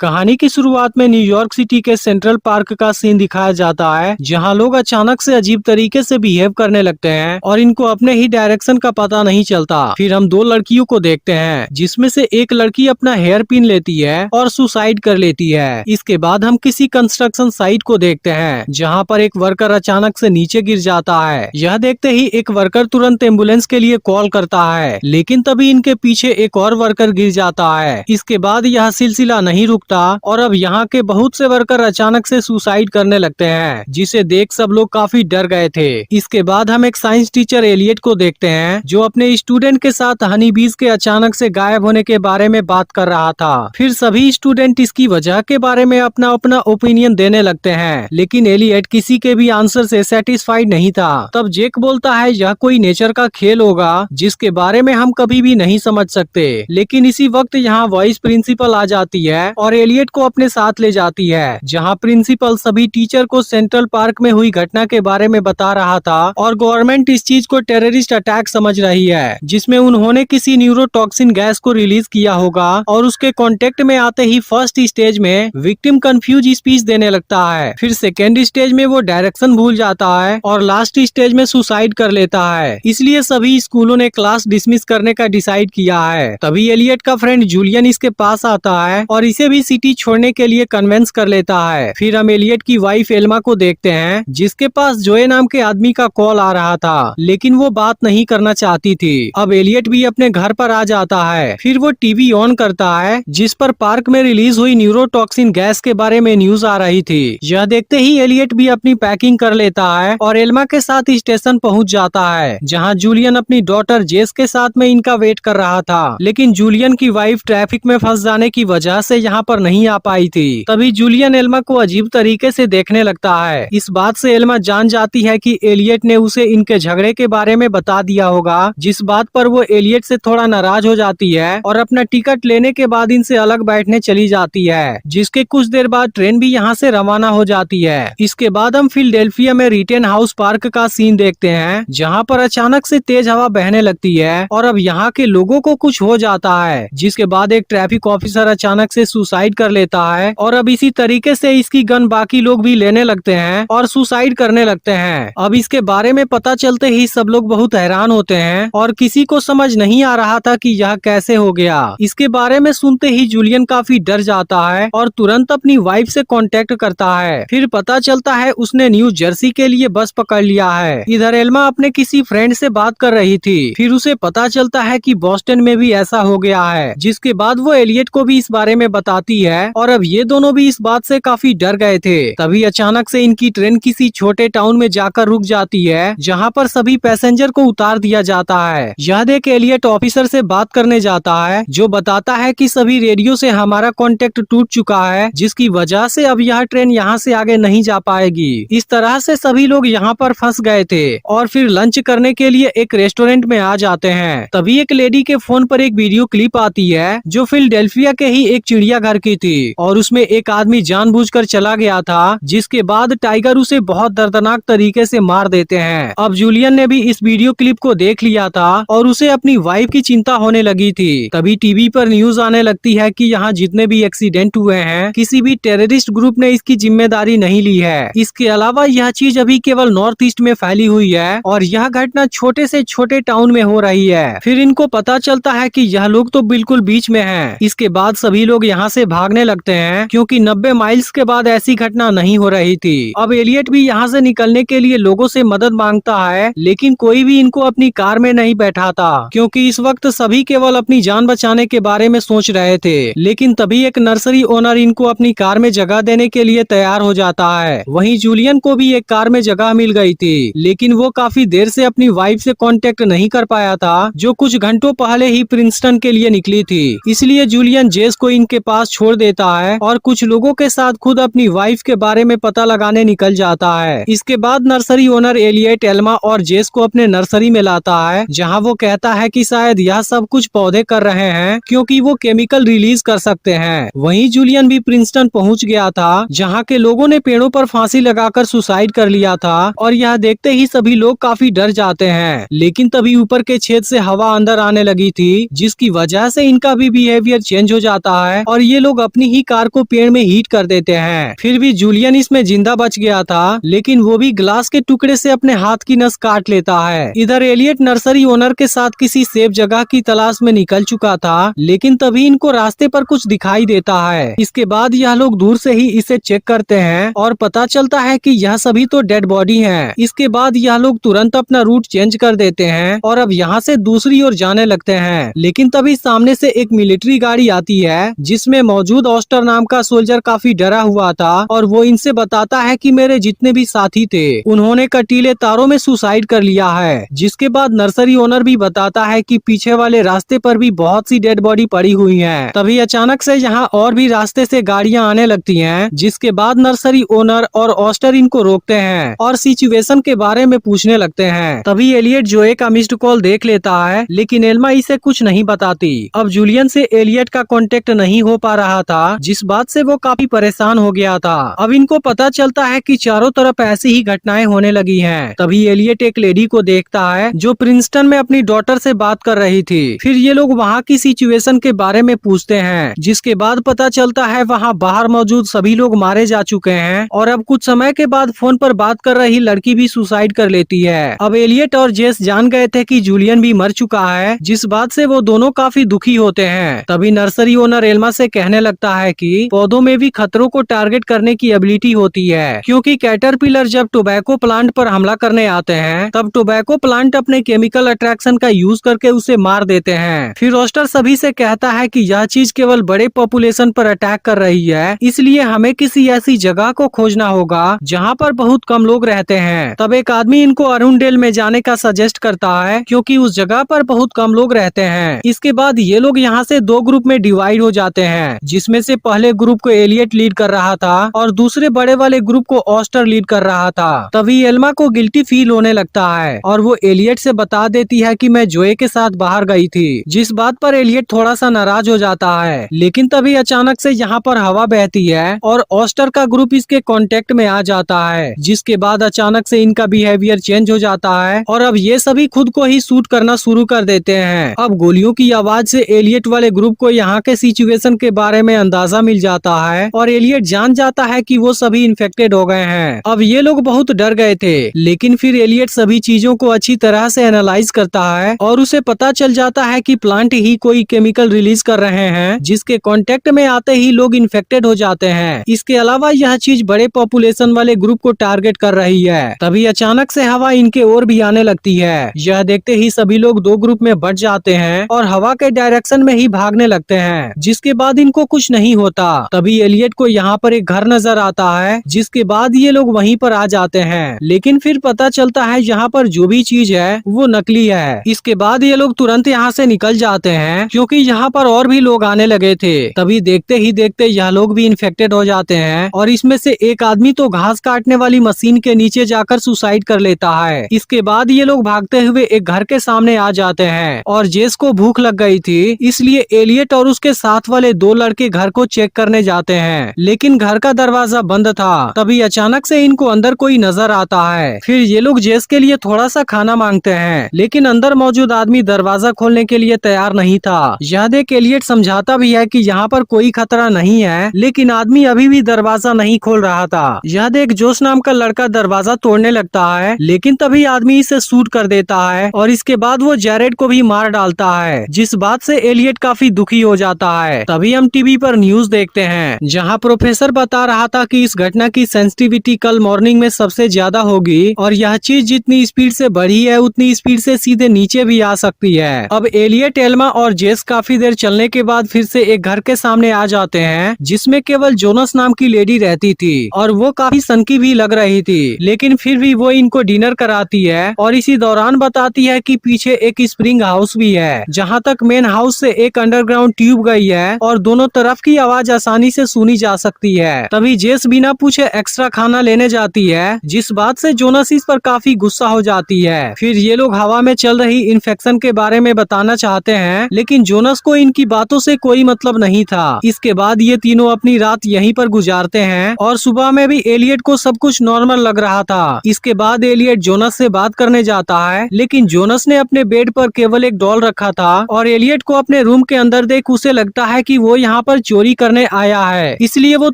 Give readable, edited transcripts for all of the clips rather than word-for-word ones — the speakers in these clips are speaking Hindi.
कहानी की शुरुआत में न्यूयॉर्क सिटी के सेंट्रल पार्क का सीन दिखाया जाता है, जहां लोग अचानक से अजीब तरीके से बिहेव करने लगते हैं और इनको अपने ही डायरेक्शन का पता नहीं चलता। फिर हम दो लड़कियों को देखते हैं, जिसमें से एक लड़की अपना हेयर पिन लेती है और सुसाइड कर लेती है। इसके बाद हम किसी कंस्ट्रक्शन साइट को देखते हैं, जहां पर एक वर्कर अचानक से नीचे गिर जाता है। यह देखते ही एक वर्कर तुरंत एम्बुलेंस के लिए कॉल करता है, लेकिन तभी इनके पीछे एक और वर्कर गिर जाता है। इसके बाद यह सिलसिला नहीं रुकता और अब यहाँ के बहुत से वर्कर अचानक से सुसाइड करने लगते हैं, जिसे देख सब लोग काफी डर गए थे। इसके बाद हम एक साइंस टीचर एलियट को देखते हैं, जो अपने स्टूडेंट के साथ हनी बीज के अचानक से गायब होने के बारे में बात कर रहा था। फिर सभी स्टूडेंट इसकी वजह के बारे में अपना अपना ओपिनियन देने लगते हैं, लेकिन एलियट किसी के भी आंसर से सेटिस्फाइड नहीं था। तब जेक बोलता है यह कोई नेचर का खेल होगा, जिसके बारे में हम कभी भी नहीं समझ सकते। लेकिन इसी वक्त यहाँ वाइस प्रिंसिपल आ जाती है और एलियट को अपने साथ ले जाती है, जहां प्रिंसिपल सभी टीचर को सेंट्रल पार्क में हुई घटना के बारे में बता रहा था और गवर्नमेंट इस चीज को टेररिस्ट अटैक समझ रही है, जिसमें उन्होंने किसी न्यूरोटॉक्सिन गैस को रिलीज किया होगा। और उसके कांटेक्ट में आते ही फर्स्ट स्टेज में विक्टिम कंफ्यूज स्पीच देने लगता है, फिर सेकेंड स्टेज में वो डायरेक्शन भूल जाता है और लास्ट स्टेज में सुसाइड कर लेता है। इसलिए सभी स्कूलों ने क्लास डिसमिस करने का डिसाइड किया है। तभी एलियट का फ्रेंड जूलियन इसके पास आता है और इसे भी सिटी छोड़ने के लिए कन्वेंस कर लेता है। फिर हम एलियट की वाइफ एल्मा को देखते हैं, जिसके पास जोए नाम के आदमी का कॉल आ रहा था, लेकिन वो बात नहीं करना चाहती थी। अब एलियट भी अपने घर पर आ जाता है। फिर वो टीवी ऑन करता है, जिस पर पार्क में रिलीज हुई न्यूरोटॉक्सिन गैस के बारे में न्यूज आ रही थी। यह देखते ही एलियट भी अपनी पैकिंग कर लेता है और एल्मा के साथ स्टेशन पहुंच जाता है, जहां जूलियन अपनी डॉटर जेस के साथ में इनका वेट कर रहा था। लेकिन जूलियन की वाइफ ट्रैफिक में फंस जाने की वजह से यहाँ पर नहीं आ पाई थी। तभी जूलियन एल्मा को अजीब तरीके से देखने लगता है। इस बात से एल्मा जान जाती है कि एलियट ने उसे इनके झगड़े के बारे में बता दिया होगा, जिस बात पर वो एलियट से थोड़ा नाराज हो जाती है और अपना टिकट लेने के बाद इनसे अलग बैठने चली जाती है। जिसके कुछ देर बाद ट्रेन भी यहाँ से रवाना हो जाती है। इसके बाद हम फिलाडेल्फिया में रिटेन हाउस पार्क का सीन देखते हैं, जहाँ पर अचानक से तेज हवा बहने लगती है और अब यहाँ के लोगों को कुछ हो जाता है, जिसके बाद एक ट्रैफिक ऑफिसर अचानक से सुसाइड कर लेता है और अब इसी तरीके से इसकी गन बाकी लोग भी लेने लगते हैं और सुसाइड करने लगते हैं। अब इसके बारे में पता चलते ही सब लोग बहुत हैरान होते हैं और किसी को समझ नहीं आ रहा था कि यह कैसे हो गया। इसके बारे में सुनते ही जूलियन काफी डर जाता है और तुरंत अपनी वाइफ से कांटेक्ट करता है। फिर पता चलता है उसने न्यू जर्सी के लिए बस पकड़ लिया है। इधर एल्मा अपने किसी फ्रेंड से बात कर रही थी, फिर उसे पता चलता है कि बॉस्टन में भी ऐसा हो गया है, जिसके बाद वो एलियट को भी इस बारे में बताती है और अब ये दोनों भी इस बात से काफी डर गए थे। तभी अचानक से इनकी ट्रेन किसी छोटे टाउन में जाकर रुक जाती है, जहाँ पर सभी पैसेंजर को उतार दिया जाता है। यह देख एलियट ऑफिसर से बात करने जाता है, जो बताता है कि सभी रेडियो से हमारा कांटेक्ट टूट चुका है, जिसकी वजह से अब यह ट्रेन यहाँ से आगे नहीं जा पाएगी। इस तरह से सभी लोग यहाँ पर फंस गए थे और फिर लंच करने के लिए एक रेस्टोरेंट में आ जाते हैं। तभी एक लेडी के फोन पर एक वीडियो क्लिप आती है, जो फिलाडेल्फिया के ही एक चिड़ियाघर की थी और उसमें एक आदमी जानबूझकर चला गया था, जिसके बाद टाइगर उसे बहुत दर्दनाक तरीके से मार देते हैं। अब जूलियन ने भी इस वीडियो क्लिप को देख लिया था और उसे अपनी वाइफ की चिंता होने लगी थी। तभी टीवी पर न्यूज आने लगती है कि यहाँ जितने भी एक्सीडेंट हुए हैं, किसी भी टेररिस्ट ग्रुप ने इसकी जिम्मेदारी नहीं ली है। इसके अलावा यह चीज अभी केवल नॉर्थ ईस्ट में फैली हुई है और यह घटना छोटे से छोटे टाउन में हो रही है। फिर इनको पता चलता है कि यह लोग तो बिल्कुल बीच में हैं। इसके बाद सभी लोग यहाँ से भागने लगते हैं, क्योंकि 90 माइल्स के बाद ऐसी घटना नहीं हो रही थी। अब एलियट भी यहाँ से निकलने के लिए लोगों से मदद मांगता है, लेकिन कोई भी इनको अपनी कार में नहीं बैठाता, क्योंकि इस वक्त सभी केवल अपनी जान बचाने के बारे में सोच रहे थे। लेकिन तभी एक नर्सरी ओनर इनको अपनी कार में जगह देने के लिए तैयार हो जाता है। वहीं जूलियन को भी एक कार में जगह मिल गई थी, लेकिन वो काफी देर से अपनी वाइफ से कांटेक्ट नहीं कर पाया था, जो कुछ घंटों पहले ही प्रिंसटन के लिए निकली थी। इसलिए जूलियन जेस को इनके पास छोड़ देता है और कुछ लोगों के साथ खुद अपनी वाइफ के बारे में पता लगाने निकल जाता है। इसके बाद नर्सरी ओनर एलियट एल्मा और जेस को अपने नर्सरी में लाता है, जहां वो कहता है कि शायद यह सब कुछ पौधे कर रहे हैं, क्योंकि वो केमिकल रिलीज कर सकते हैं। वहीं जूलियन भी प्रिंसटन पहुंच गया था, जहां के लोगों ने पेड़ों पर फांसी लगाकर सुसाइड कर लिया था और यह देखते ही सभी लोग काफी डर जाते हैं। लेकिन तभी ऊपर के छेद से हवा अंदर आने लगी थी, जिसकी वजह से इनका भी बिहेवियर चेंज हो जाता है और ये लोग लोग अपनी ही कार को पेड़ में हिट कर देते हैं। फिर भी जूलियन इसमें जिंदा बच गया था, लेकिन वो भी ग्लास के टुकड़े से अपने हाथ की नस काट लेता है। इधर एलियट नर्सरी ओनर के साथ किसी सेफ जगह की तलाश में निकल चुका था, लेकिन तभी इनको रास्ते पर कुछ दिखाई देता है। इसके बाद यह लोग दूर से ही इसे चेक करते हैं और पता चलता है कि यह सभी तो डेड बॉडी हैं। इसके बाद यह लोग तुरंत अपना रूट चेंज कर देते हैं और अब यहाँ से दूसरी ओर जाने लगते हैं। लेकिन तभी सामने से एक मिलिट्री गाड़ी आती है, जिसमें मौजूद ऑस्टर नाम का सोल्जर काफी डरा हुआ था और वो इनसे बताता है कि मेरे जितने भी साथी थे उन्होंने कटीले तारों में सुसाइड कर लिया है। जिसके बाद नर्सरी ओनर भी बताता है कि पीछे वाले रास्ते पर भी बहुत सी डेड बॉडी पड़ी हुई हैं। तभी अचानक से यहाँ और भी रास्ते से गाड़ियाँ आने लगती हैं, जिसके बाद नर्सरी ओनर और ऑस्टर इनको रोकते हैं और सिचुएशन के बारे में पूछने लगते हैं। तभी एलियट जोए का मिस्ड कॉल देख लेता है, लेकिन एल्मा इसे कुछ नहीं बताती। अब जूलियन से एलियट का कांटेक्ट नहीं हो पा रहा था, जिस बात से वो काफी परेशान हो गया था। अब इनको पता चलता है कि चारों तरफ ऐसी ही घटनाएं होने लगी हैं। तभी एलियट एक लेडी को देखता है जो प्रिंसटन में अपनी डॉटर से बात कर रही थी। फिर ये लोग वहाँ की सिचुएशन के बारे में पूछते हैं, जिसके बाद पता चलता है वहाँ बाहर मौजूद सभी लोग मारे जा चुके हैं और अब कुछ समय के बाद फोन पर बात कर रही लड़की भी सुसाइड कर लेती है। अब एलियट और जेस जान गए थे कि जूलियन भी मर चुका है, जिस बात से वो दोनों काफी दुखी होते हैं। तभी नर्सरी ओनर एल्मा से कहने लगता है कि पौधों में भी खतरों को टारगेट करने की एबिलिटी होती है, क्योंकि कैटरपिलर जब टोबैको प्लांट पर हमला करने आते हैं तब टोबैको प्लांट अपने केमिकल अट्रैक्शन का यूज करके उसे मार देते हैं। फिर रोस्टर सभी से कहता है कि यह चीज केवल बड़े पॉपुलेशन पर अटैक कर रही है, इसलिए हमें किसी ऐसी जगह को खोजना होगा जहाँ पर बहुत कम लोग रहते हैं। तब एक आदमी इनको अरुणडेल में जाने का सजेस्ट करता है, क्योंकि उस जगह पर बहुत कम लोग रहते हैं। इसके बाद ये लोग यहाँ से दो ग्रुप में डिवाइड हो जाते हैं, जिसमें से पहले ग्रुप को एलियट लीड कर रहा था और दूसरे बड़े वाले ग्रुप को ऑस्टर लीड कर रहा था। तभी एल्मा को गिल्टी फील होने लगता है और वो एलियट से बता देती है कि मैं जोए के साथ बाहर गई थी, जिस बात पर एलियट थोड़ा सा नाराज हो जाता है। लेकिन तभी अचानक से यहाँ पर हवा बहती है और ऑस्टर का ग्रुप इसके कांटेक्ट में आ जाता है, जिसके बाद अचानक से इनका बिहेवियर चेंज हो जाता है और अब ये सभी खुद को ही शूट करना शुरू कर देते हैं। अब गोलियों की आवाज से एलियट वाले ग्रुप को यहाँ के सिचुएशन के बारे में अंदाजा मिल जाता है और एलियट जान जाता है कि वो सभी इन्फेक्टेड हो गए हैं। अब ये लोग बहुत डर गए थे, लेकिन फिर एलियट सभी चीजों को अच्छी तरह से एनालाइज करता है और उसे पता चल जाता है कि प्लांट ही कोई केमिकल रिलीज कर रहे हैं, जिसके कांटेक्ट में आते ही लोग इन्फेक्टेड हो जाते हैं। इसके अलावा यह चीज बड़े पॉपुलेशन वाले ग्रुप को टारगेट कर रही है। तभी अचानक से हवा इनके ओर भी आने लगती है। यह देखते ही सभी लोग दो ग्रुप में बट जाते हैं और हवा के डायरेक्शन में ही भागने लगते हैं, जिसके बाद इनको कुछ नहीं होता। तभी एलियट को यहाँ पर एक घर नजर आता है, जिसके बाद ये लोग वहीं पर आ जाते हैं। लेकिन फिर पता चलता है यहाँ पर जो भी चीज है वो नकली है। इसके बाद ये लोग तुरंत यहाँ से निकल जाते हैं, क्योंकि यहाँ पर और भी लोग आने लगे थे। तभी देखते ही देखते यह लोग भी इन्फेक्टेड हो जाते हैं और इसमें से एक आदमी तो घास काटने वाली मशीन के नीचे जाकर सुसाइड कर लेता है। इसके बाद ये लोग भागते हुए एक घर के सामने आ जाते हैं और जेस को भूख लग गई थी, इसलिए एलियट और उसके साथ वाले दो लड़के घर को चेक करने जाते हैं, लेकिन घर का दरवाजा बंद था। तभी अचानक से इनको अंदर कोई नजर आता है। फिर ये लोग जेस के लिए थोड़ा सा खाना मांगते हैं, लेकिन अंदर मौजूद आदमी दरवाजा खोलने के लिए तैयार नहीं था। यह देख एलियट समझाता भी है कि यहाँ पर कोई खतरा नहीं है, लेकिन आदमी अभी भी दरवाजा नहीं खोल रहा था। यह देख जोश नाम का लड़का दरवाजा तोड़ने लगता है, लेकिन तभी आदमी इसे शूट कर देता है और इसके बाद वो जैरेड को भी मार डालता है, जिस बात से एलियट काफी दुखी हो जाता है। तभी हम टीवी पर न्यूज देखते हैं, जहाँ प्रोफेसर बता रहा था कि इस घटना की सेंसिटिविटी कल मॉर्निंग में सबसे ज्यादा होगी और यह चीज जितनी स्पीड से बढ़ी है उतनी स्पीड से सीधे नीचे भी आ सकती है। अब एलियट, एल्मा और जेस काफी देर चलने के बाद फिर से एक घर के सामने आ जाते हैं, जिसमें केवल जोनस नाम की लेडी रहती थी और वो काफी सनकी भी लग रही थी, लेकिन फिर भी वो इनको डिनर कराती है और इसी दौरान बताती है कि पीछे एक स्प्रिंग हाउस भी है, जहाँ तक मेन हाउस से एक अंडरग्राउंड ट्यूब गई है और दोनों तरफ की आवाज आसानी से सुनी जा सकती है। तभी जेस बिना पूछे एक्स्ट्रा खाना लेने जाती है, जिस बात से जोनस इस पर काफी गुस्सा हो जाती है। फिर ये लोग हवा में चल रही इन्फेक्शन के बारे में बताना चाहते हैं, लेकिन जोनस को इनकी बातों से कोई मतलब नहीं था। इसके बाद ये तीनों अपनी रात यहीं पर गुजारते हैं और सुबह में भी एलियट को सब कुछ नॉर्मल लग रहा था। इसके बाद एलियट जोनस से बात करने जाता है, लेकिन जोनस ने अपने बेड पर केवल एक डॉल रखा था और एलियट को अपने रूम के अंदर देख उसे लगता है कि वो यहाँ यहाँ पर चोरी करने आया है, इसलिए वो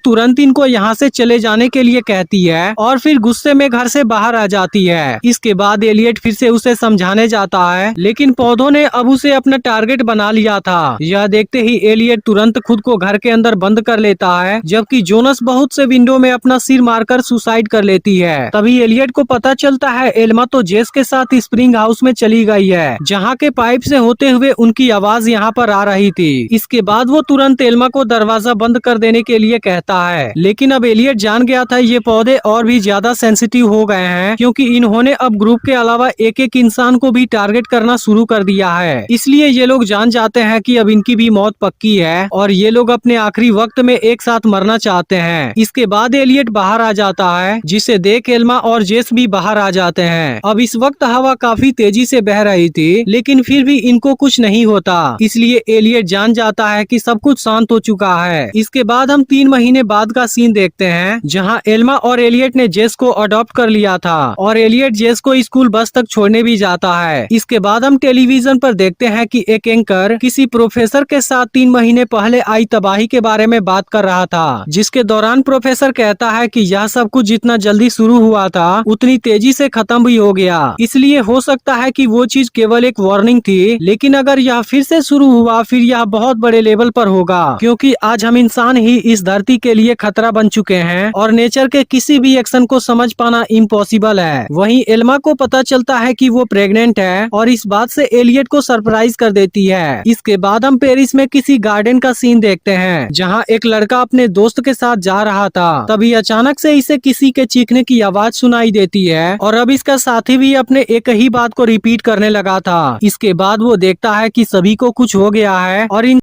तुरंत इनको यहाँ से चले जाने के लिए कहती है और फिर गुस्से में घर से बाहर आ जाती है। इसके बाद एलियट फिर से उसे समझाने जाता है, लेकिन पौधों ने अब उसे अपना टारगेट बना लिया था। यह देखते ही एलियट तुरंत खुद को घर के अंदर बंद कर लेता है, जबकि जोनस बहुत से विंडो में अपना सिर मारकर सुसाइड कर लेती है। तभी एलियट को पता चलता है एल्मा तो जेस के साथ स्प्रिंग हाउस में चली गई है, जहाँ के पाइप से होते हुए उनकी आवाज यहाँ पर आ रही थी। इसके बाद वो तुरंत एल्मा को दरवाजा बंद कर देने के लिए कहता है, लेकिन अब एलियट जान गया था ये पौधे और भी ज्यादा सेंसिटिव हो गए हैं, क्योंकि इन्होंने अब ग्रुप के अलावा एक एक इंसान को भी टारगेट करना शुरू कर दिया है। इसलिए ये लोग जान जाते हैं कि अब इनकी भी मौत पक्की है और ये लोग अपने आखिरी वक्त में एक साथ मरना चाहते हैं। इसके बाद एलियट बाहर आ जाता है, जिसे देख एल्मा और जेस भी बाहर आ जाते हैं। अब इस वक्त हवा काफी तेजी से बह रही थी, लेकिन फिर भी इनको कुछ नहीं होता, इसलिए एलियट जान जाता है कि सब कुछ शांत हो चुका है। इसके बाद हम 3 महीने बाद का सीन देखते हैं, जहां एल्मा और एलियट ने जेस को अडॉप्ट कर लिया था और एलियट जेस को स्कूल बस तक छोड़ने भी जाता है। इसके बाद हम टेलीविजन पर देखते हैं कि एक एंकर किसी प्रोफेसर के साथ 3 महीने पहले आई तबाही के बारे में बात कर रहा था, जिसके दौरान प्रोफेसर कहता है कि यह सब कुछ जितना जल्दी शुरू हुआ था उतनी तेजी से खत्म भी हो गया, इसलिए हो सकता है कि वो चीज केवल एक वार्निंग थी, लेकिन अगर यह फिर से शुरू हुआ फिर यह बहुत बड़े लेवल पर होगा, क्योंकि आज हम इंसान ही इस धरती के लिए खतरा बन चुके हैं और नेचर के किसी भी एक्शन को समझ पाना इम्पॉसिबल है। वहीं एल्मा को पता चलता है कि वो प्रेग्नेंट है और इस बात से एलियट को सरप्राइज कर देती है। इसके बाद हम पेरिस में किसी गार्डन का सीन देखते हैं, जहां एक लड़का अपने दोस्त के साथ जा रहा था। तभी अचानक से इसे किसी के चीखने की आवाज सुनाई देती है और अब इसका साथी भी अपने एक ही बात को रिपीट करने लगा था। इसके बाद वो देखता है कि सभी को कुछ हो गया है और इन